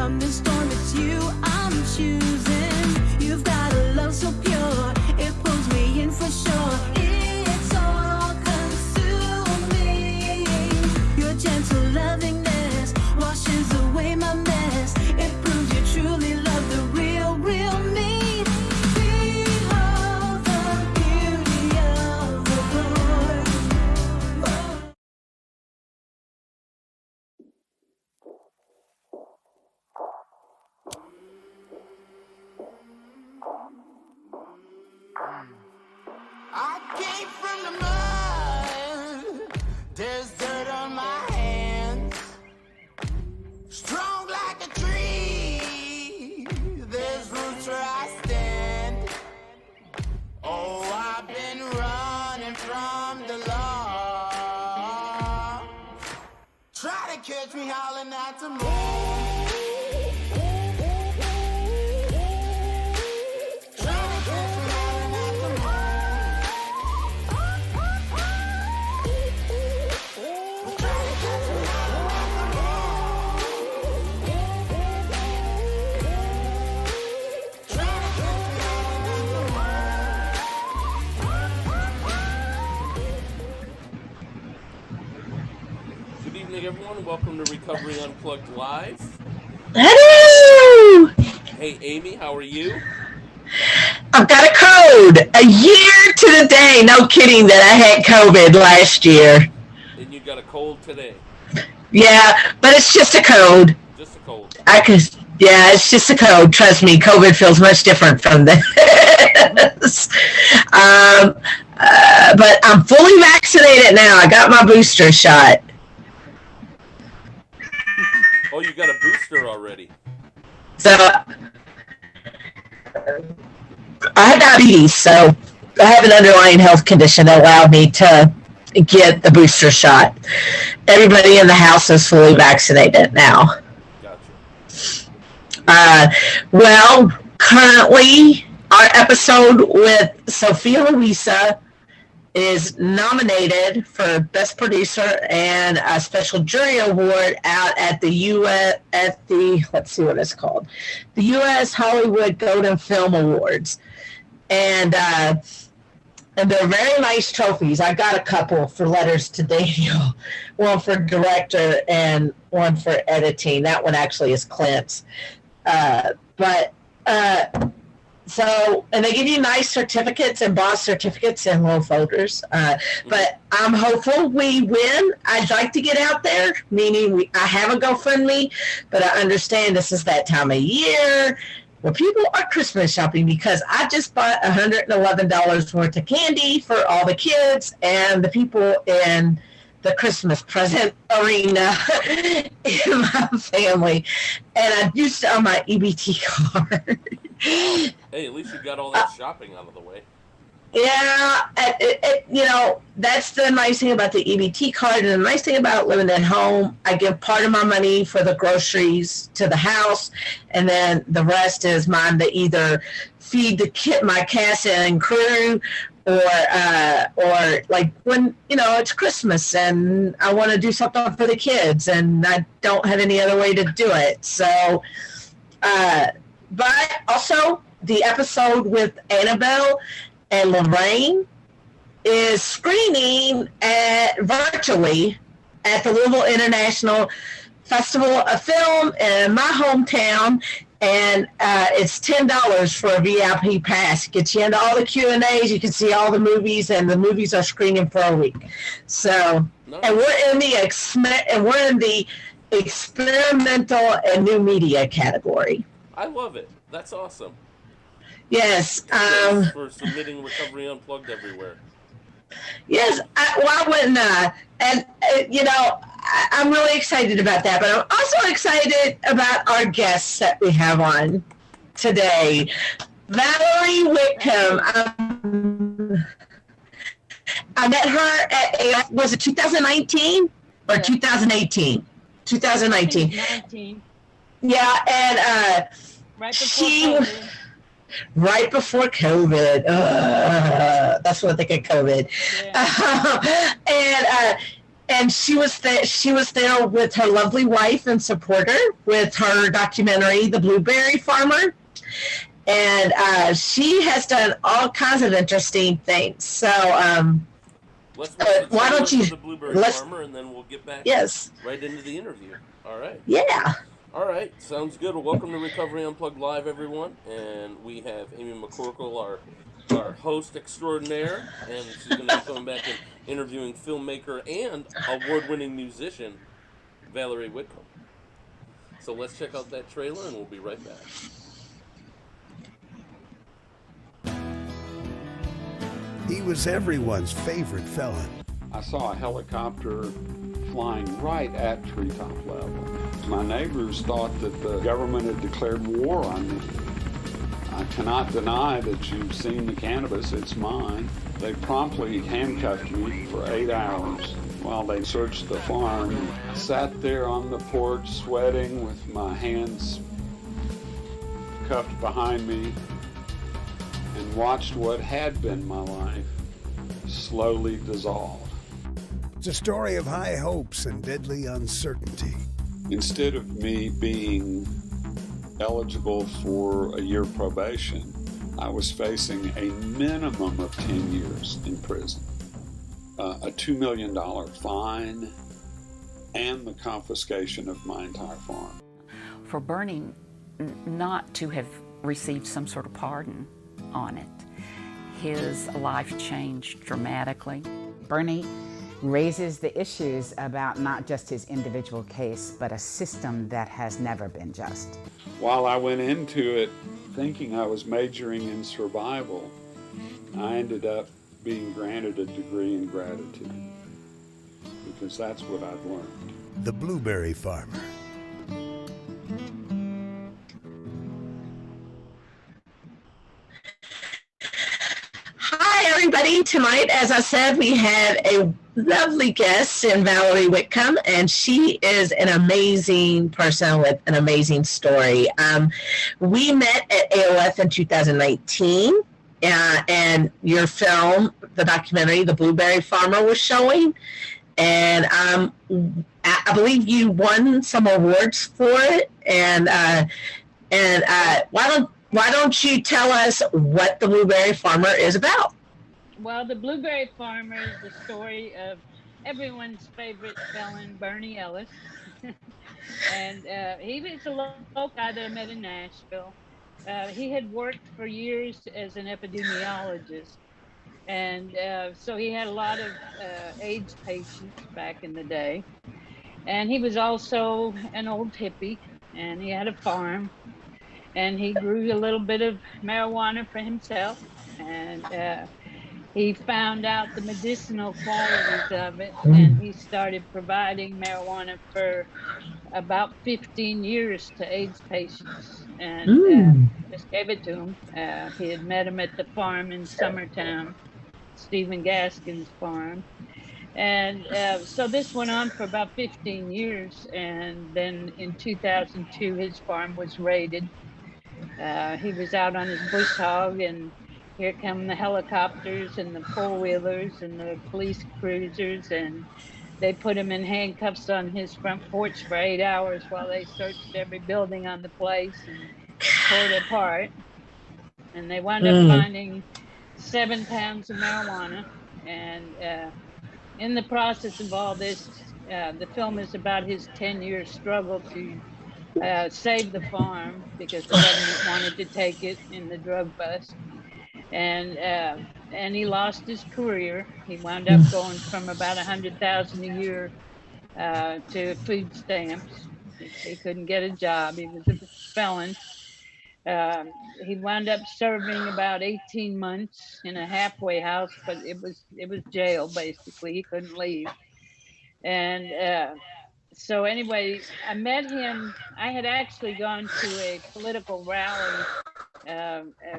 from the storm, it's you I'm choosing. You've got a love so pure, it pulls me in for sure. It's all consuming. Your gentle lovingness washes away my mess. It proves you truly love the real, real me. Behold the beauty of the Lord. I came from the mud. There's dirt on my hands. Strong like a tree. There's roots where I stand. Oh, I've been running from the law. Try to catch me howling at the moon. Good evening, everyone. Welcome to Recovery Unplugged Live. Hello! Hey, Amy, how are you? I've got a code. A year to the day. No kidding that I had COVID last year. And you got a cold today. Yeah, but it's just a code. Just a cold. Yeah, it's just a code. Trust me, COVID feels much different from this. But I'm fully vaccinated now. I got my booster shot. Oh, you got a booster already. So I have diabetes, so I have an underlying health condition that allowed me to get the booster shot. Everybody in the house is fully vaccinated now. Gotcha. Well, currently our episode with Sophia Louisa is nominated for Best Producer and a special jury award out at the let's see what it's called, the U.S. Hollywood Golden Film Awards, and they're very nice trophies. I got a couple for Letters to Daniel, one for director and one for editing. That one actually is Clint's, So, and they give you nice certificates, embossed certificates in little folders. But I'm hopeful we win. I'd like to get out there, meaning I have a GoFundMe, but I understand this is that time of year where people are Christmas shopping, because I just bought $111 worth of candy for all the kids and the people in the Christmas present arena in my family. And I used it on my EBT card. Hey, at least you got all that shopping out of the way. Yeah, that's the nice thing about the EBT card, and the nice thing about living at home. I give part of my money for the groceries to the house, and then the rest is mine to either feed my cast and crew, or like when it's Christmas and I want to do something for the kids and I don't have any other way to do it. So, but also the episode with Annabelle and Lorraine is screening virtually at the Louisville International Festival of Film in my hometown, and it's $10 for a VIP pass. Gets you into all the Q&As. You can see all the movies, and the movies are screening for a week. So, nice. And we're in the experimental and new media category. I love it. That's awesome. Yes. For submitting Recovery Unplugged everywhere. Yes. I wouldn't. I'm really excited about that, but I'm also excited about our guests that we have on today. Valerie Whitcomb. I met her at, was it 2019 or 2018? 2019. Yeah, and right before COVID. That's what I think of COVID. Yeah. and she was there. She was there with her lovely wife and supporter with her documentary, The Blueberry Farmer, and she has done all kinds of interesting things. So, let's watch the why don't trailer you? for the Blueberry Let's. Farmer, and then we'll get back Yes. right into the interview. All right. Yeah. All right, sounds good. Well, welcome to Recovery Unplugged Live, everyone. And we have Amy McCorkle, our host extraordinaire, and she's going to be coming back and interviewing filmmaker and award-winning musician Valerie Whitcomb. So let's check out that trailer, and we'll be right back. He was everyone's favorite felon. I saw a helicopter flying right at treetop level. My neighbors thought that the government had declared war on me. I cannot deny that you've seen the cannabis, it's mine. They promptly handcuffed me for 8 hours while they searched the farm. I sat there on the porch sweating with my hands cuffed behind me and watched what had been my life slowly dissolve. It's a story of high hopes and deadly uncertainty. Instead of me being eligible for a year probation, I was facing a minimum of 10 years in prison, a $2 million fine, and the confiscation of my entire farm. For Bernie not to have received some sort of pardon on it, his life changed dramatically. Bernie raises the issues about not just his individual case, but a system that has never been just. While I went into it thinking I was majoring in survival, I ended up being granted a degree in gratitude, because that's what I'd learned. The Blueberry Farmer. Hi, everybody. Tonight, as I said, we have a lovely guest in Valerie Whitcomb, and she is an amazing person with an amazing story. We met at AOF in 2019, and your film, the documentary, The Blueberry Farmer, was showing, and I believe you won some awards for it, and why don't you tell us what The Blueberry Farmer is about? Well, The Blueberry Farmer is the story of everyone's favorite felon, Bernie Ellis. And he was a local guy that I met in Nashville. He had worked for years as an epidemiologist. And so he had a lot of AIDS patients back in the day. And he was also an old hippie, and he had a farm. And he grew a little bit of marijuana for himself, and he found out the medicinal qualities of it, and he started providing marijuana for about 15 years to AIDS patients, and just gave it to him. He had met him at the farm in Summertown, Stephen Gaskin's farm. And so this went on for about 15 years, and then in 2002, his farm was raided. He was out on his bush hog, and here come the helicopters and the four-wheelers and the police cruisers, and they put him in handcuffs on his front porch for 8 hours while they searched every building on the place and tore it apart. And they wound up finding 7 pounds of marijuana. And in the process of all this, the film is about his 10-year struggle to save the farm because the government wanted to take it in the drug bust. And he lost his career. He wound up going from about $100,000 a year to food stamps. He couldn't get a job. He was a felon. He wound up serving about 18 months in a halfway house, but it was jail basically. He couldn't leave. And so anyway, I met him. I had actually gone to a political rally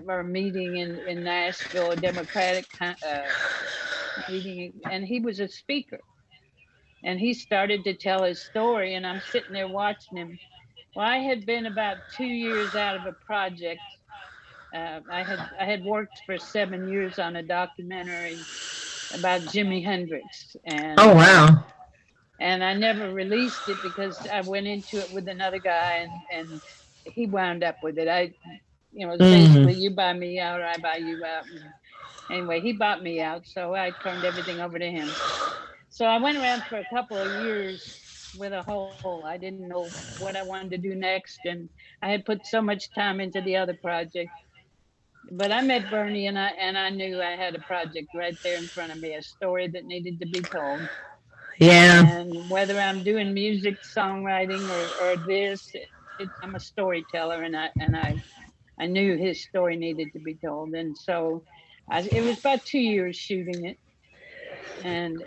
or a meeting in Nashville, a Democratic meeting, and he was a speaker. And he started to tell his story, and I'm sitting there watching him. Well, I had been about 2 years out of a project. I had worked for 7 years on a documentary about Jimi Hendrix. And, oh, wow. and I never released it because I went into it with another guy, and he wound up with it. It's basically you buy me out or I buy you out. And anyway, he bought me out, so I turned everything over to him. So I went around for a couple of years with a hole. I didn't know what I wanted to do next, and I had put so much time into the other project. But I met Bernie, and I knew I had a project right there in front of me, a story that needed to be told. Yeah. And whether I'm doing music, songwriting, or this, I'm a storyteller, and I knew his story needed to be told, and so it was about 2 years shooting it, and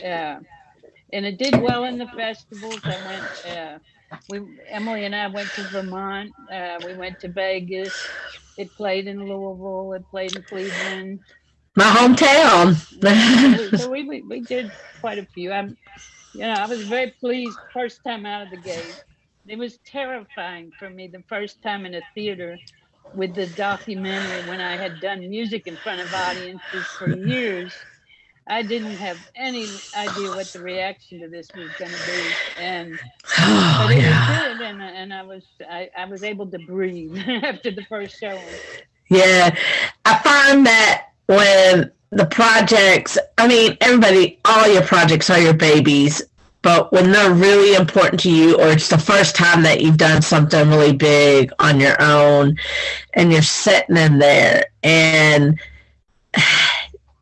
it did well in the festivals. Emily and I went to Vermont. We went to Vegas. It played in Louisville. It played in Cleveland. My hometown. So we did quite a few. I was very pleased first time out of the gate. It was terrifying for me the first time in a theater with the documentary when I had done music in front of audiences for years. I didn't have any idea what the reaction to this was going to be, but it was good, and I was able to breathe after the first showing. Yeah, I find that when the projects, I mean, everybody, all your projects are your babies, but when they're really important to you, or it's the first time that you've done something really big on your own, and you're sitting in there, and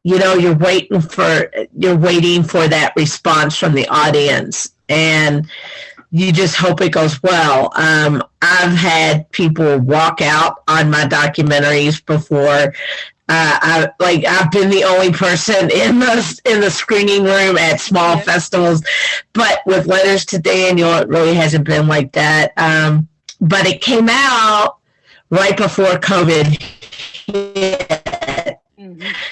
you're waiting for that response from the audience, and you just hope it goes well. I've had people walk out on my documentaries before. I've been the only person in the screening room at small festivals, but with Letters to Daniel, it really hasn't been like that. But it came out right before COVID hit.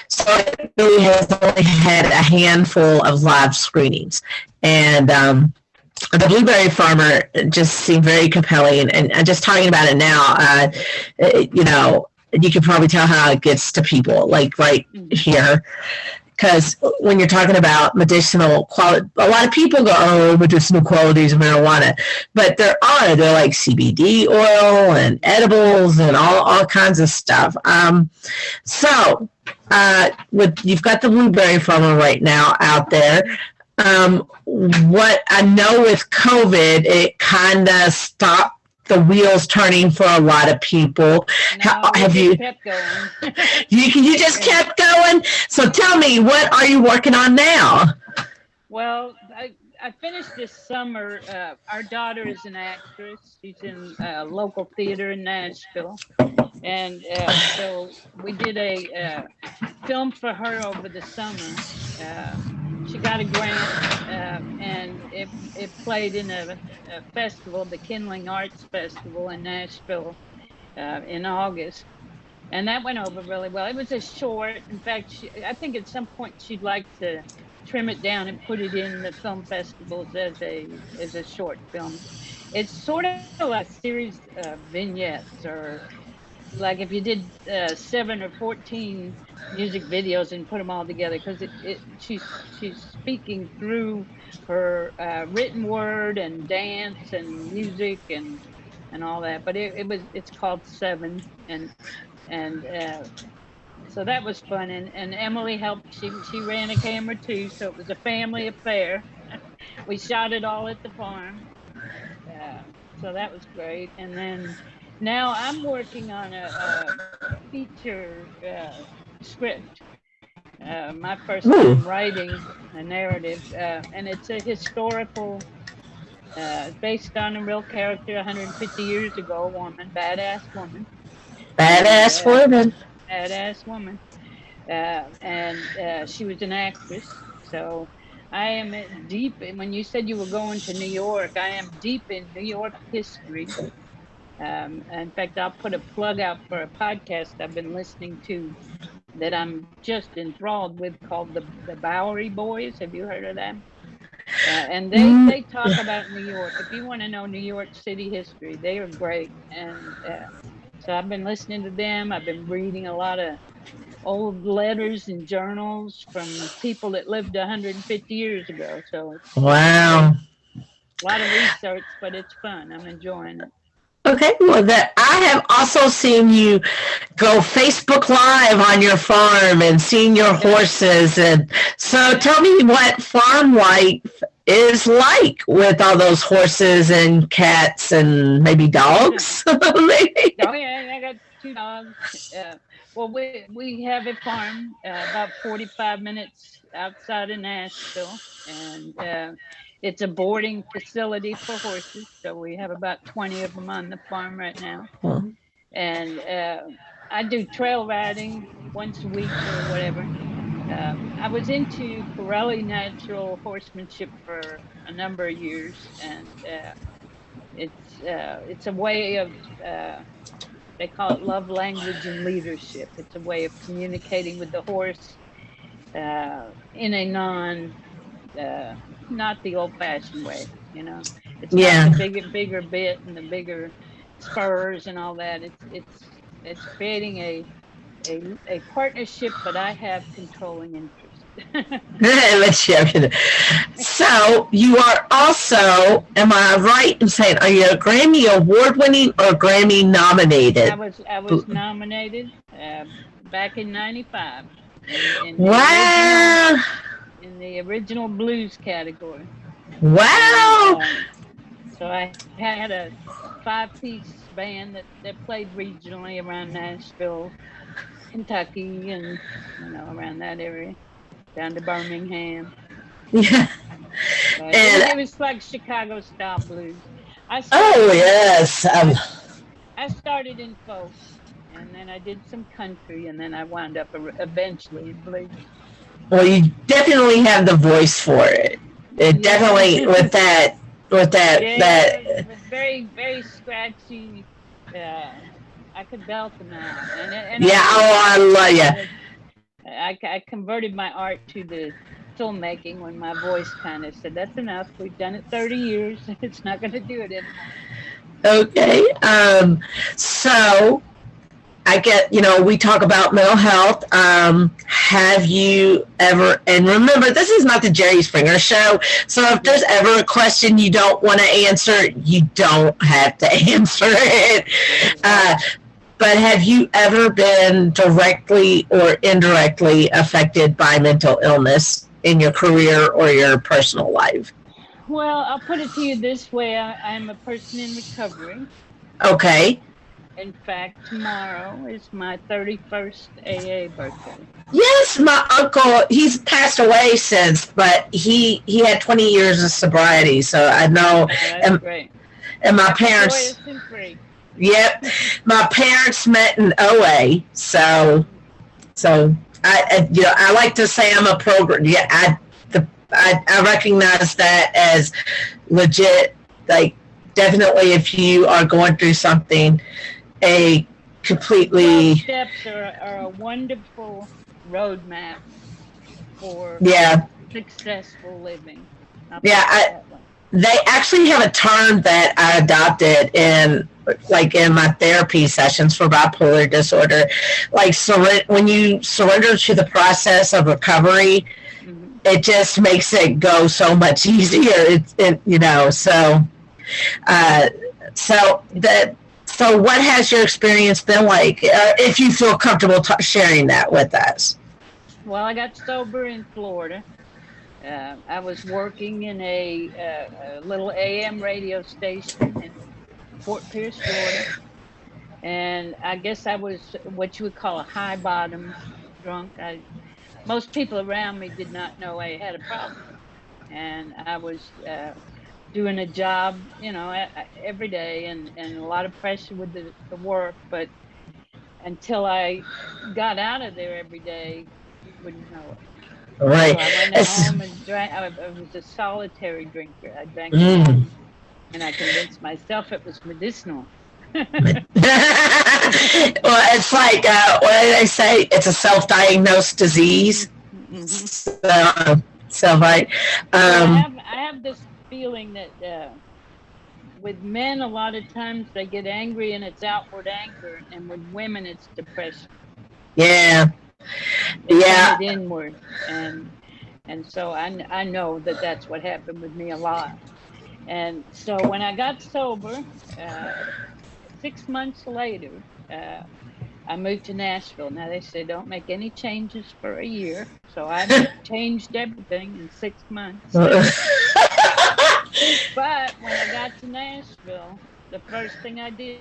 So it really has only had a handful of live screenings. And the Blueberry Farmer just seemed very compelling. And just talking about it now, you can probably tell how it gets to people, like right here. Because when you're talking about medicinal quality, a lot of people go, oh, medicinal qualities of marijuana. But they're like CBD oil and edibles and all kinds of stuff. You've got the Blueberry Farmer right now out there. What I know with COVID, it kind of stopped the wheels turning for a lot of people. You kept going? you just kept going? So tell me, what are you working on now? Well, I finished this summer. Our daughter is an actress. She's in a local theater in Nashville. And so we did a film for her over the summer. She got a grant, and it played in a festival, the Kindling Arts Festival in Nashville in August. And that went over really well. It was a short. In fact, I think at some point she'd like to trim it down and put it in the film festivals as a short film. It's sort of like a series of vignettes, or like if you did 7 or 14 music videos and put them all together, because she's speaking through her written word and dance and music and all that. But it's called 7, and so that was fun. And Emily helped. She ran a camera too, so it was a family affair. We shot it all at the farm, so that was great. And then now I'm working on a feature script. My first time writing a narrative, and it's a historical, based on a real character 150 years ago, a woman, badass woman. Badass woman. And she was an actress. So I am deep. When you said you were going to New York, I am deep in New York history. In fact, I'll put a plug out for a podcast I've been listening to that I'm just enthralled with, called the Bowery Boys. Have you heard of them? And they talk about New York. If you want to know New York City history, they are great. And so I've been listening to them. I've been reading a lot of old letters and journals from people that lived 150 years ago. So wow. A lot of research, but it's fun. I'm enjoying it. Okay, well, that I have also seen you go Facebook Live on your farm and seen your horses, and so tell me what farm life is like with all those horses and cats and maybe dogs. Maybe. Oh yeah, I got 2 dogs. Well, we have a farm about 45 minutes outside of Nashville, and it's a boarding facility for horses. So we have about 20 of them on the farm right now. And I do trail riding once a week or whatever. I was into Pirelli natural horsemanship for a number of years, and it's a way of they call it love language and leadership. It's a way of communicating with the horse in a not the old-fashioned way, you know. It's not the bigger bit and the bigger spurs and all that. It's creating a partnership, but I have controlling interest. So you are also, am I right in saying, are you a Grammy award-winning or Grammy nominated? I was nominated back in '95. Wow. In the original blues category. Wow. So I had a 5-piece band that played regionally around Nashville, Kentucky, and around that area, down to Birmingham. Yeah. And it was like Chicago style blues. I started in folk, and then I did some country, and then I wound up eventually in blues. Well, you definitely have the voice for it. It definitely with that very, very scratchy. I could belt them out. And I love you. I converted my art to the filmmaking when my voice kind of said, "That's enough. We've done it 30 years. It's not going to do it anymore." Okay. So I get, we talk about mental health. Have you ever, and remember, this is not the Jerry Springer show, so if there's ever a question you don't want to answer, you don't have to answer it. But have you ever been directly or indirectly affected by mental illness in your career or your personal life? Well, I'll put it to you this way. I'm a person in recovery. Okay. In fact, tomorrow is my 31st AA birthday. Yes, my uncle, he's passed away since, but he had 20 years of sobriety, so I know. That's great. And my parents, yep, my parents met in OA, so I like to say I'm a program. Yeah, I recognize that as legit. Like, definitely, if you are going through something, a completely 12 steps are a wonderful roadmap for successful living. They actually have a term that I adopted in my therapy sessions for bipolar disorder. Like, when you surrender to the process of recovery, it just makes it go so much easier. So what has your experience been like, if you feel comfortable sharing that with us? Well, I got sober in Florida. I was working in a little AM radio station in Fort Pierce, Florida. And I guess I was what you would call a high bottom drunk. Most people around me did not know I had a problem. And I was doing a job, every day, and a lot of pressure with the work. But until I got out of there every day, you wouldn't know it. Right. So I went home and drank. I was a solitary drinker. I drank and I convinced myself it was medicinal. Well, it's like, what do they say? It's a self-diagnosed disease. So right. I have this feeling that with men, a lot of times they get angry and it's outward anger, and with women, it's depression. Yeah. It's inward, and so I know that that's what happened with me a lot. And so when I got sober, 6 months later, I moved to Nashville. Now they say don't make any changes for a year. So I changed everything in 6 months. But when I got to Nashville, the first thing I did.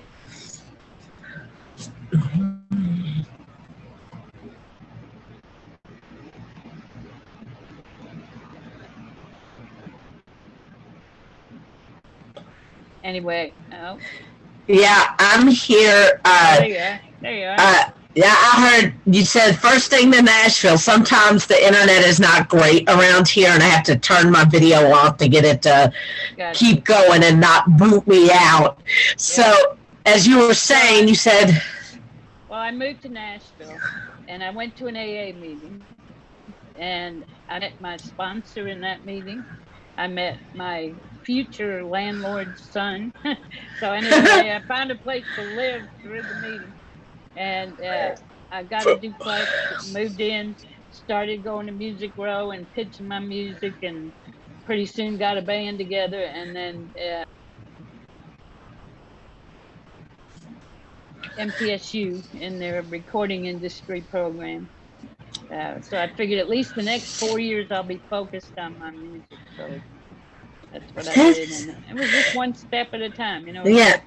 Anyway, oh. Yeah, I'm here. There you are. There you are. Yeah, I heard you said first thing to Nashville. Sometimes the internet is not great around here, and I have to turn my video off to get it to keep going and not boot me out. Yeah. So, as you were saying, you said... Well, I moved to Nashville, and I went to an AA meeting, and I met my sponsor in that meeting. I met my future landlord's son. So anyway, I found a place to live through the meeting. And I got a duplex, moved in, started going to Music Row and pitching my music, and pretty soon got a band together. And then MTSU in their recording industry program. So I figured at least the next 4 years I'll be focused on my music. So that's what I did. And it was just one step at a time, you know. Yeah.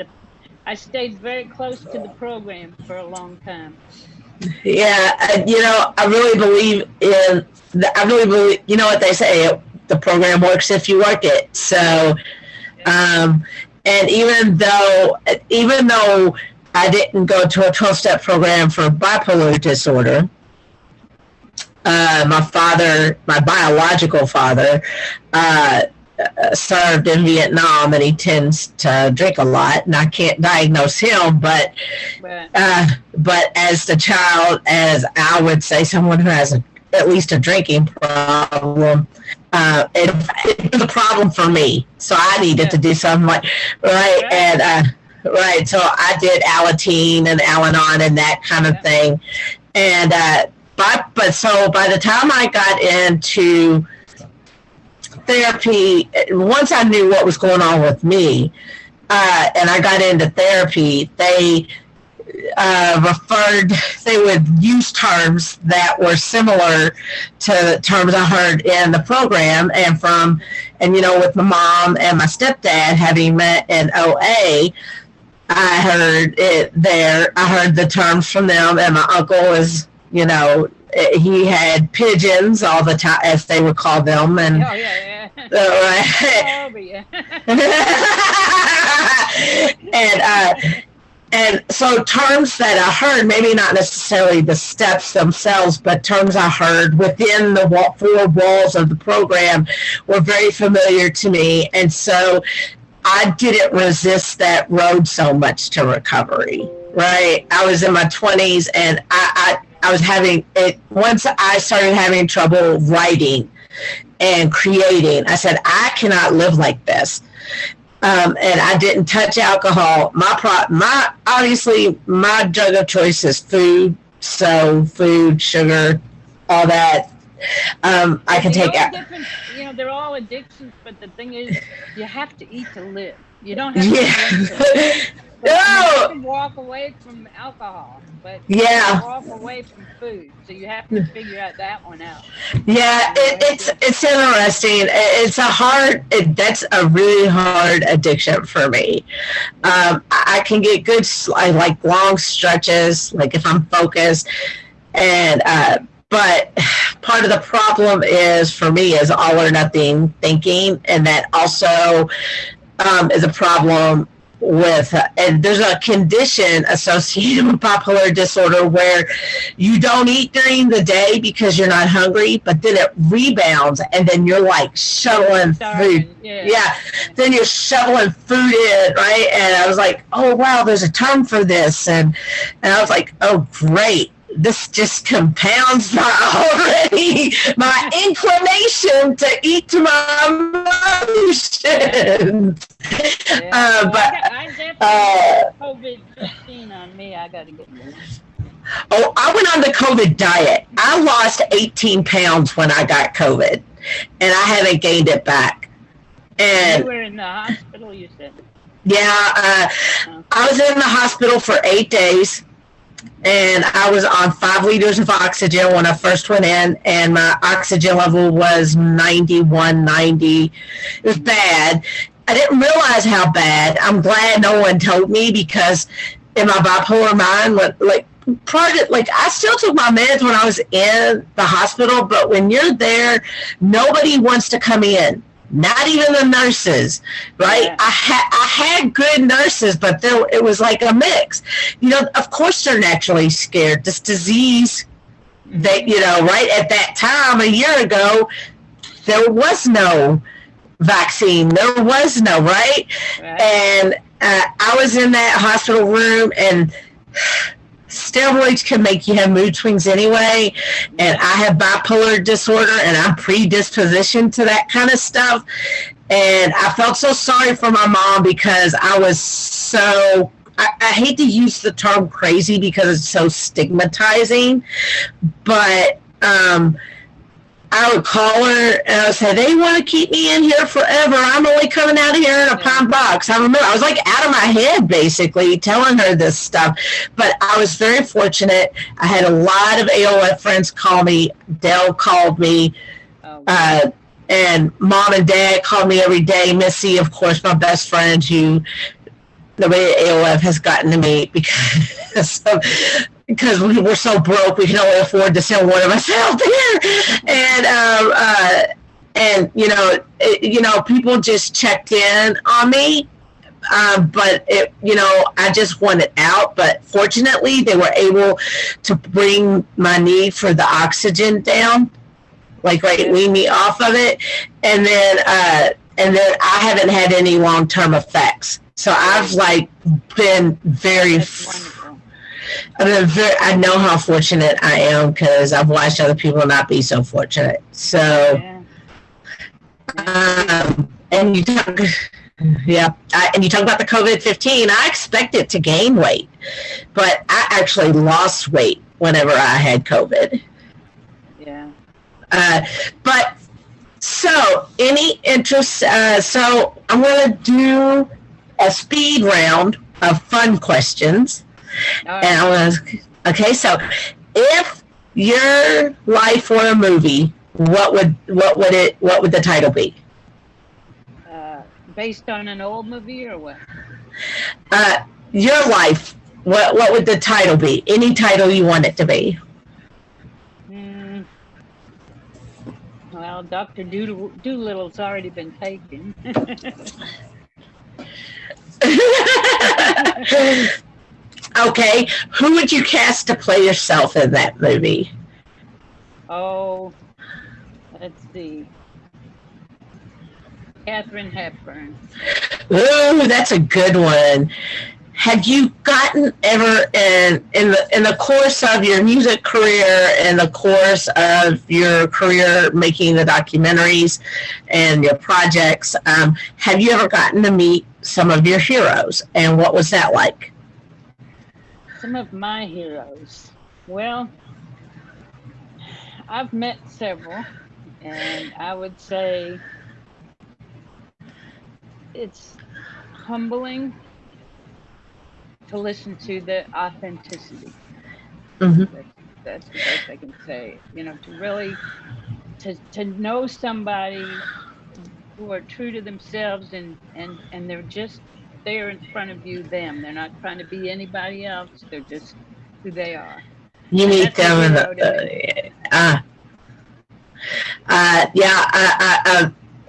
I stayed very close to the program for a long time. Yeah, you know, I really believe you know what they say, the program works if you work it. So, and even though I didn't go to a 12-step program for bipolar disorder, my biological father, served in Vietnam, and he tends to drink a lot, and I can't diagnose him, but as the child, as I would say, someone who has at least a drinking problem, it was a problem for me, so I needed to do something right, so I did Alateen and Al-Anon and that kind of thing, and but so by the time I got into therapy, once I knew what was going on with me, and I got into therapy, they would use terms that were similar to terms I heard in the program, and you know, with my mom and my stepdad having met in OA, I heard it there. I heard the terms from them, and my uncle was, you know, he had pigeons all the time, as they would call them, and and so terms that I heard, maybe not necessarily the steps themselves, but terms I heard within the four walls of the program were very familiar to me, and so I didn't resist that road so much to recovery. Right, I was in my 20s, and I was having it once I started having trouble writing and creating. I said, I cannot live like this. And I didn't touch alcohol. Obviously my drug of choice is food. So food, sugar, all that. I can take out. You know, they're all addictions, but the thing is, you have to eat to live. You don't have to drink to live. You can walk away from alcohol, but you can walk away from food. So you have to figure out that one out. Yeah, it's interesting. That's a really hard addiction for me. I can get good, I like long stretches, like if I'm focused, and but part of the problem is for me is all or nothing thinking, and that also is a problem with, and there's a condition associated with bipolar disorder where you don't eat during the day because you're not hungry, but then it rebounds, and then you're like shoveling food. Then you're shoveling food in, right? And I was like, oh wow, there's a term for this, and I was like, oh great, this just compounds my inclination to eat to my emotions. I definitely have COVID-19 on me. I got to get more. Oh, I went on the COVID diet. I lost 18 pounds when I got COVID, and I haven't gained it back. And you were in the hospital, you said? Yeah, I was in the hospital for 8 days, and I was on 5 liters of oxygen when I first went in, and my oxygen level was 91, 90. It was bad. I didn't realize how bad. I'm glad no one told me, because in my bipolar mind, I still took my meds when I was in the hospital, but when you're there, nobody wants to come in. Not even the nurses, right? Yeah. I had good nurses, but it was like a mix. Of course they're naturally scared. This disease, right at that time, a year ago, there was no vaccine. There was no, right? And I was in that hospital room, and steroids can make you have mood swings anyway, and I have bipolar disorder, and I'm predispositioned to that kind of stuff. And I felt so sorry for my mom, because I was so, I hate to use the term crazy because it's so stigmatizing, but I would call her and I would say, they want to keep me in here forever. I'm only coming out here in a pine box. I remember I was like out of my head, basically, telling her this stuff. But I was very fortunate. I had a lot of AOF friends call me. Dell called me. And Mom and Dad called me every day. Missy, of course, my best friend, who nobody at AOF has gotten to meet because we were so broke, we can only afford to send one of us out there. And people just checked in on me. But I just wanted out. But fortunately, they were able to bring my need for the oxygen down, wean me off of it. And then I haven't had any long-term effects. So I've been very. I know how fortunate I am, because I've watched other people not be so fortunate. So, and you talk about the COVID-19. I expected to gain weight, but I actually lost weight whenever I had COVID. Yeah. But so, any interest? So I'm going to do a speed round of fun questions. And okay, so if your life were a movie, what would the title be? Based on an old movie or what? Your life, what would the title be? Any title you want it to be. Well, Dr. Doolittle's already been taken. Okay, who would you cast to play yourself in that movie? Oh, let's see. Katharine Hepburn. Ooh, that's a good one. Have you gotten ever in the course of your music career, in the course of your career making the documentaries and your projects, have you ever gotten to meet some of your heroes, and what was that like? Some of my heroes. Well, I've met several, and I would say it's humbling to listen to the authenticity. Mm-hmm. That's the best I can say. To really to know somebody who are true to themselves, and they're just there in front of you, them. They're not trying to be anybody else. They're just who they are. You meet them in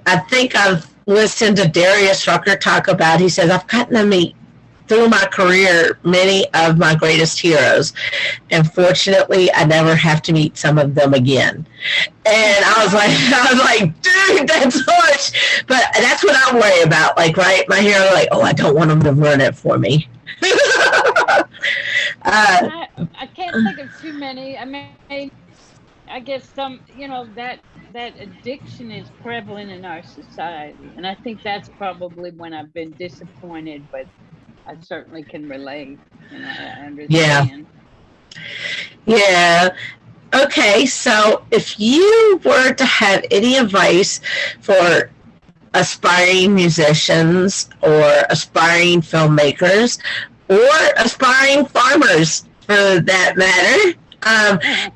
I think I've listened to Darius Rucker talk about, he says, I've gotten to meet through my career many of my greatest heroes, and fortunately I never have to meet some of them again. And I was like, dude, that's harsh. But that's what I worry about, right? My hero, I don't want them to ruin it for me. I can't think of too many. I mean, I guess some, that addiction is prevalent in our society, and I think that's probably when I've been disappointed, but I certainly can relate. I understand. Yeah. Okay, so if you were to have any advice for aspiring musicians or aspiring filmmakers or aspiring farmers for that matter.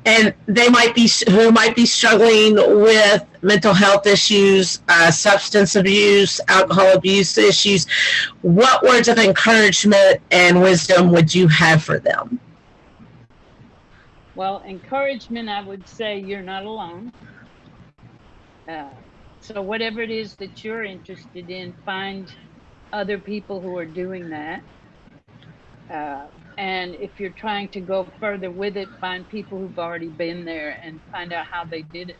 And they might be who might be struggling with mental health issues, substance abuse, alcohol abuse issues. What words of encouragement and wisdom would you have for them? Well, encouragement, I would say you're not alone. So whatever it is that you're interested in, find other people who are doing that. And if you're trying to go further with it, find people who've already been there and find out how they did it.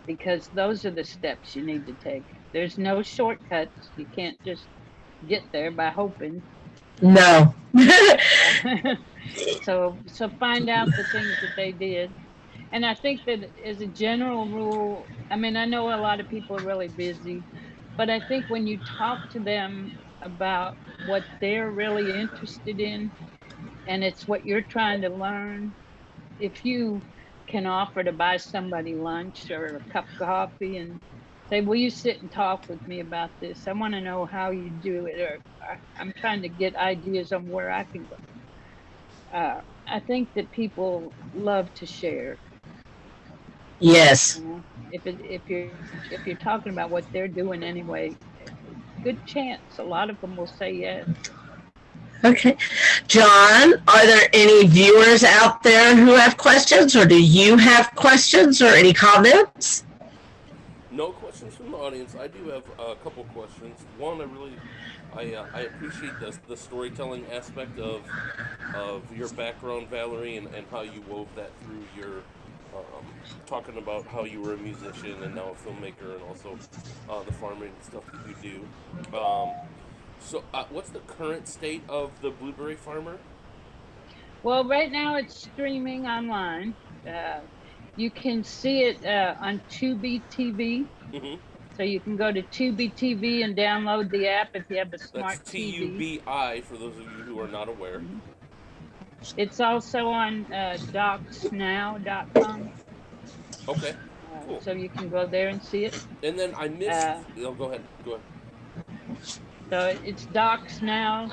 Because those are the steps you need to take. There's no shortcuts. You can't just get there by hoping. No. So find out the things that they did. And I think that as a general rule, I mean, I know a lot of people are really busy, but I think when you talk to them about what they're really interested in, and it's what you're trying to learn, if you can offer to buy somebody lunch or a cup of coffee and say, will you sit and talk with me about this? I want to know how you do it, or I'm trying to get ideas on where I can go. I think that people love to share. Yes. You know? If you're talking about what they're doing anyway, good chance a lot of them will say yes. Okay. John, are there any viewers out there who have questions, or do you have questions or any comments? No questions from the audience. I do have a couple questions. One, I appreciate the storytelling aspect of your background, Valerie, and how you wove that through your talking about how you were a musician and now a filmmaker, and also the farming stuff that you do. So what's the current state of the Blueberry Farmer? Well, right now it's streaming online. You can see it on Tubi TV. Mm-hmm. So you can go to Tubi TV and download the app if you have a smart That's TV. TUBI for those of you who are not aware. Mm-hmm. It's also on docsnow.com. Okay, cool. So you can go there and see it. And then I missed. Go ahead. So it's Docs Now,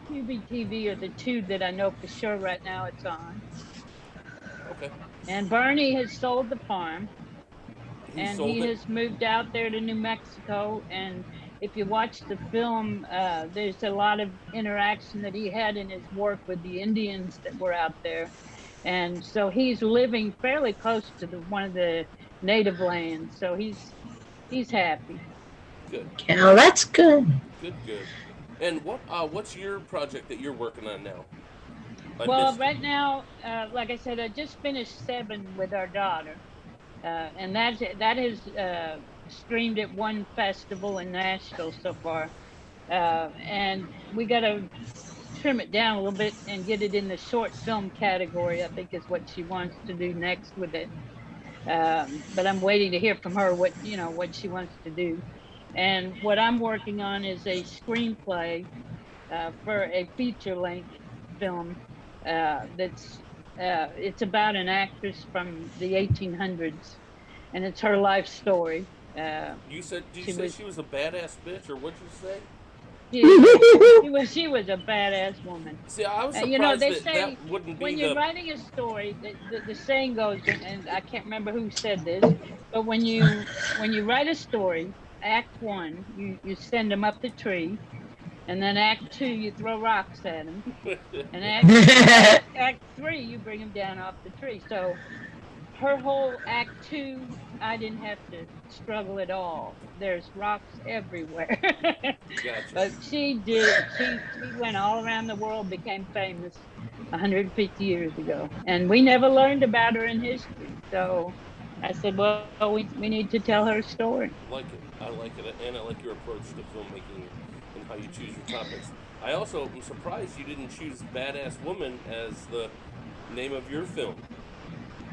Tubi TV are the two that I know for sure right now it's on. Okay. And Bernie has sold the farm. He sold it? has moved out there to New Mexico. And if you watch the film, there's a lot of interaction that he had in his work with the Indians that were out there. And so he's living fairly close to one of the native lands. So he's happy. Good. Oh, that's good. Good. And what's your project that you're working on now? Well, right now, like I said, I just finished 7 with our daughter, and that has streamed at one festival in Nashville so far, and we got to trim it down a little bit and get it in the short film category. I think is what she wants to do next with it, but I'm waiting to hear from her what she wants to do. And what I'm working on is a screenplay for a feature-length film it's about an actress from the 1800s, and it's her life story. You said? Did you say she was a badass bitch, or what'd you say? She was a badass woman. See, I was surprised they say that wouldn't be when you're writing a story, the saying goes, and I can't remember who said this, but when you write a story, Act 1, you send them up the tree, and then Act 2, you throw rocks at them, and Act 3, you bring them down off the tree. So her whole Act 2, I didn't have to struggle at all. There's rocks everywhere. Gotcha. But she did. She went all around the world, became famous 150 years ago, and we never learned about her in history. So I said, well, we need to tell her story. I like it, and I like your approach to filmmaking and how you choose your topics. I also am surprised you didn't choose Badass Woman as the name of your film.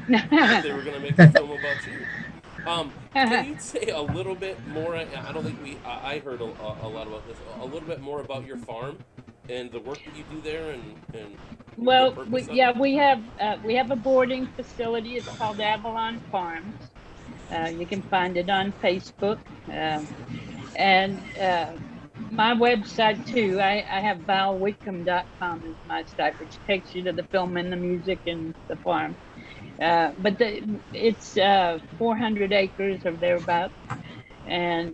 If they were going to make a film about you. Can you say a little bit more? I don't think I heard a lot about this. A little bit more about your farm and the work that you do there, and well, we have a boarding facility. It's called Avalon Farms, You can find it on Facebook. And my website, too, I have valwhitcomb.com as my site, which takes you to the film and the music and the farm. But it's 400 acres or thereabouts. And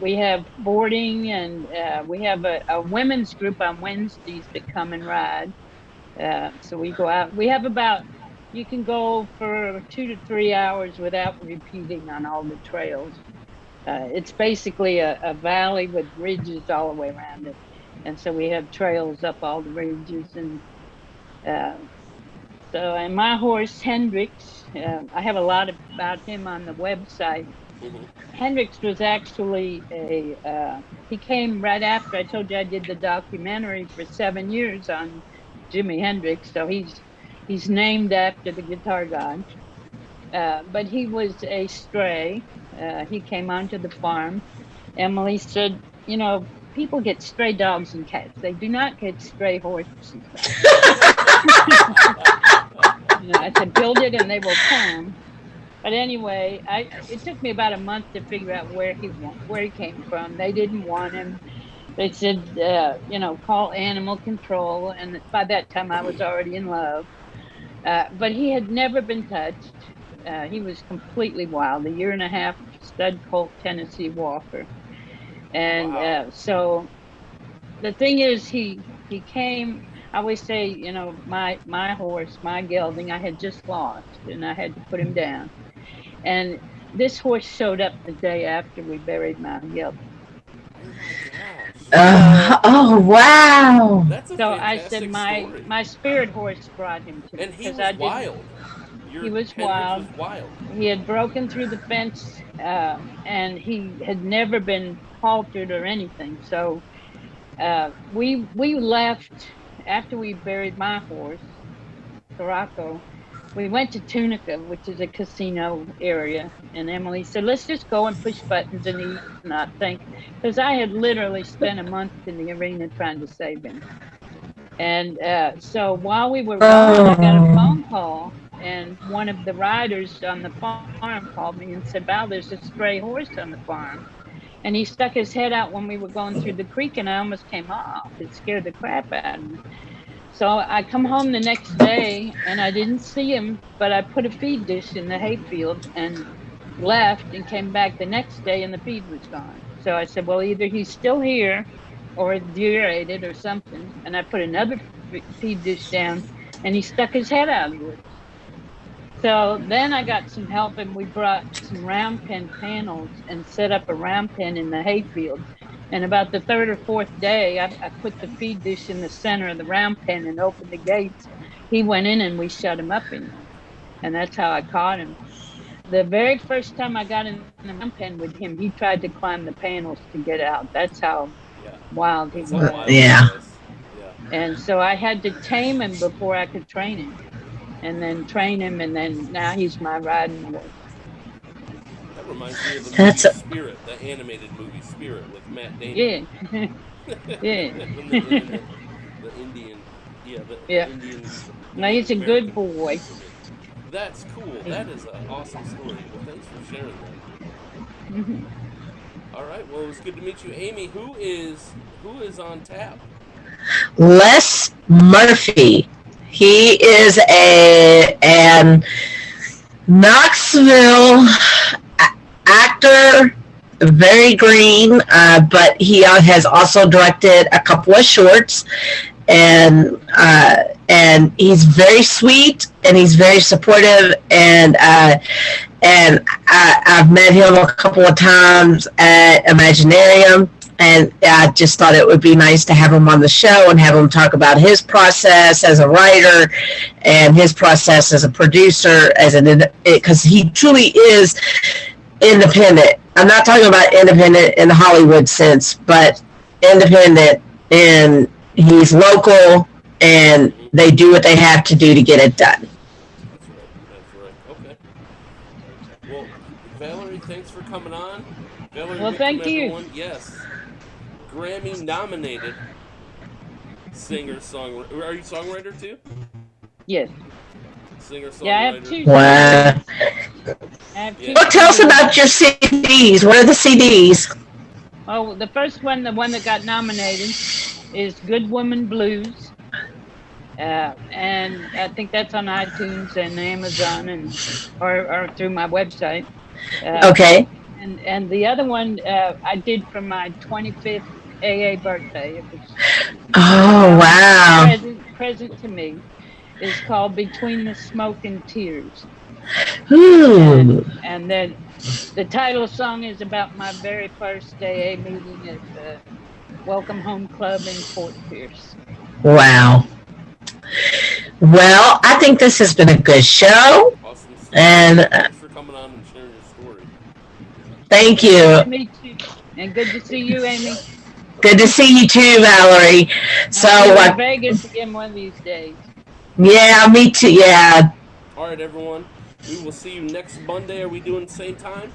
we have boarding, and we have a women's group on Wednesdays that come and ride. So we go out. We have you can go for 2 to 3 hours without repeating on all the trails. It's basically a valley with ridges all the way around it. And so we have trails up all the ridges. And and my horse, Hendrix, I have a lot about him on the website. Hendrix was actually he came right after I told you I did the documentary for 7 years on Jimi Hendrix. So he's named after the guitar god. But he was a stray. He came onto the farm. Emily said, people get stray dogs and cats. They do not get stray horses. I said, build it and they will come. But anyway, it took me about a month to figure out where he came from. They didn't want him. They said, call animal control. And by that time, I was already in love. But he had never been touched. He was completely wild. 1.5 years, stud colt Tennessee Walker. And Wow. So the thing is, he came. I always say, my horse, my gelding, I had just lost, and I had to put him down. And this horse showed up the day after we buried my gelding. Oh, wow. That's a So I fantastic said story. my spirit horse brought him to me. And he was 'cause I wild. He was Hendrix wild. was wild. He had broken through the fence, and he had never been haltered or anything. So we left after we buried my horse, Sirocco. We went to Tunica, which is a casino area, and Emily said, let's just go and push buttons and eat and not think. Because I had literally spent a month in the arena trying to save him. And so while we were gone, I got a phone call, and one of the riders on the farm called me and said, Val, there's a stray horse on the farm. And he stuck his head out when we were going through the creek, and I almost came off. It scared the crap out of me. So I come home the next day, and I didn't see him, but I put a feed dish in the hayfield and left and came back the next day, and the feed was gone. So I said, well, either he's still here or deteriorated or something. And I put another feed dish down, and he stuck his head out of it. So then I got some help, and we brought some round pen panels and set up a round pen in the hayfield. And about the third or fourth day, I put the feed dish in the center of the round pen and opened the gates. He went in, and we shut him up in there. And that's how I caught him. The very first time I got in the round pen with him, he tried to climb the panels to get out. That's how wild he was. Yeah. And so I had to tame him before I could train him. And then train him, and then now he's my riding horse. That reminds me of the movie Spirit, the animated movie Spirit with Matt Damon. Yeah. Yeah. the Indian. The Indian. No, he's a good boy. That's cool. That is an awesome story. Well, thanks for sharing that. Mhm. All right. Well, it was good to meet you, Amy. Who is on tap? Les Murphy. He is an Knoxville actor, very green, but he has also directed a couple of shorts, and he's very sweet, and he's very supportive, and I've met him a couple of times at Imaginarium. And I just thought it would be nice to have him on the show and have him talk about his process as a writer and his process as a producer, because he truly is independent. I'm not talking about independent in the Hollywood sense, but independent in he's local and they do what they have to do to get it done. That's right. Okay. Well, Valerie, thanks for coming on. Valerie Well, Whitcomb, thank you. everyone. Yes. Grammy nominated singer-songwriter. Are you a songwriter too? Yes. Singer-songwriter. Yeah, I have two. Wow. I have two Well, tell us CDs. about your CDs. What are the CDs? Oh, the first one, the one that got nominated, is Good Woman Blues. And I think that's on iTunes and Amazon or through my website. Okay. And the other one I did for my 25th AA birthday. It was Oh, wow. present to me. Is called Between the Smoke and Tears. Ooh. And then the title song is about my very first AA meeting at the Welcome Home Club in Fort Pierce. Wow. Well, I think this has been a good show. Awesome. And Thanks for coming on and sharing your story. thank you. Me too. And good to see you, Amy. Good to see you too, Valerie. So, I'll see you in Vegas again one of these days. yeah, me too. Yeah. All right, everyone. We will see you next Monday. Are we doing the same time?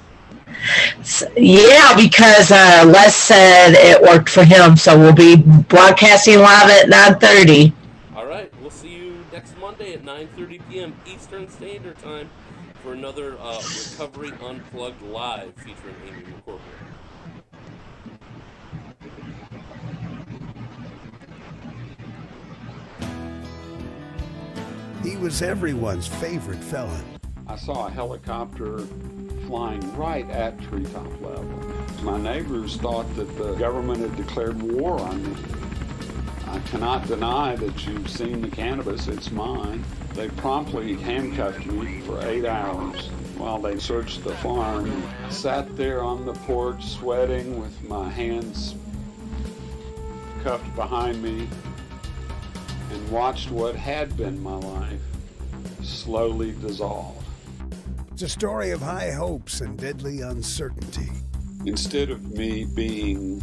Yeah, because Les said it worked for him, so we'll be broadcasting live at 9:30. All right. We'll see you next Monday at 9:30 p.m. Eastern Standard Time for another Recovery Unplugged Live featuring Amy McCorkle. He was everyone's favorite felon. I saw a helicopter flying right at treetop level. My neighbors thought that the government had declared war on me. I cannot deny that you've seen the cannabis, it's mine. They promptly handcuffed me for 8 hours while they searched the farm. I sat there on the porch sweating with my hands cuffed behind me and watched what had been my life slowly dissolve. It's a story of high hopes and deadly uncertainty. Instead of me being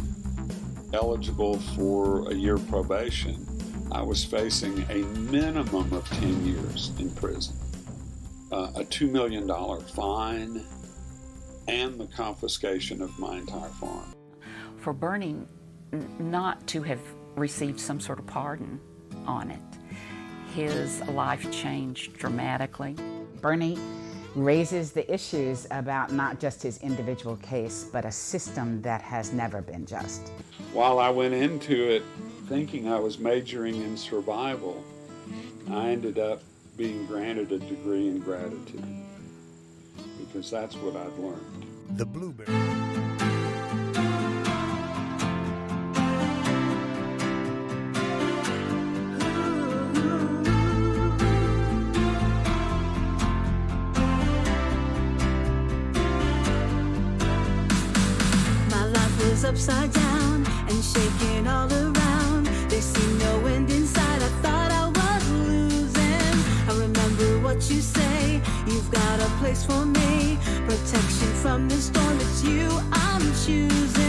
eligible for a year probation, I was facing a minimum of 10 years in prison, a $2 million fine, and the confiscation of my entire farm. For Bernie not to have received some sort of pardon on it, his life changed dramatically. Bernie raises the issues about not just his individual case, but a system that has never been just. While I went into it thinking I was majoring in survival, I ended up being granted a degree in gratitude, because that's what I'd learned. The Blueberry. Upside down and shaking all around. There seemed no end in sight. I thought I was losing. I remember what you say. You've got a place for me. Protection from the storm. It's you I'm choosing.